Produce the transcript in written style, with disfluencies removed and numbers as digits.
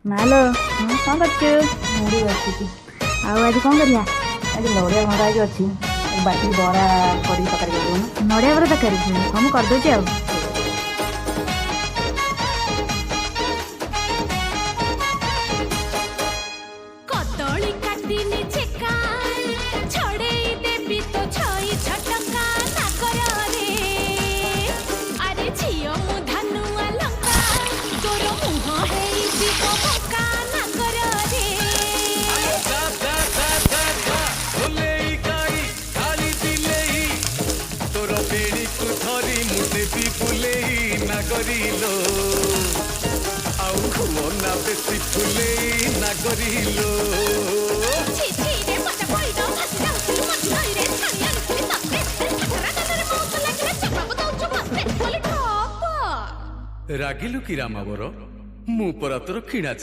ମାଲୋ କଣ କରୁଛୁ? ମୁଢ଼ି ବାଛୁଛି। ଆଉ ଆଜି କଣ କରିବା? ଆଜି ନଡ଼ିଆ ଭଙ୍ଗା ହେଇକି ଅଛି, ବାଟି ବରା କରିକି ତରକାରୀ କରିଦେଉନ। ନଡ଼ିଆ ବରା ତରକାରୀ? ହଁ ମୁଁ କରିଦେଉଛି ଆଉ। କଦଳୀ କାଟିନି ଛେକା ଛଡ଼େଇ ଦେବି ତ ଛଇ ଛଟକା ନାକରରେ। ଆରେ ଝିଅ ମୁଁ ଧାନୁଆ ଲଙ୍କା ତୋର ମୁହଁ ହେଇଯିବ ପକା ନାକରରେ। ତୋର ବେଣୀକୁ ଧରି ମୁଁ ଦେବି ବୁଲେଇ ନାଗରିଲୋ, ଆଉ ହୁଅ ନା ବେଶୀ ଫୁଲେଇ ନାଗରିଲୋ। ଛି ଛି ରେ ମଜା ପଇଦ ଭାସି ଯାଉଥିଲୁ ମଝି ନଈରେ ଛାଣି ଆଣିଥିଲି ତତେ। ଠାକରା କାନରେ ମଉତ ଲାଗିଲେ ଜବାବ ଦଉଛୁ ମତେ ବୋଲି ଠପ। ରାଗିଲୁ କି ରାମାବର, ମୁଁ ପରା ତୋର କିଣା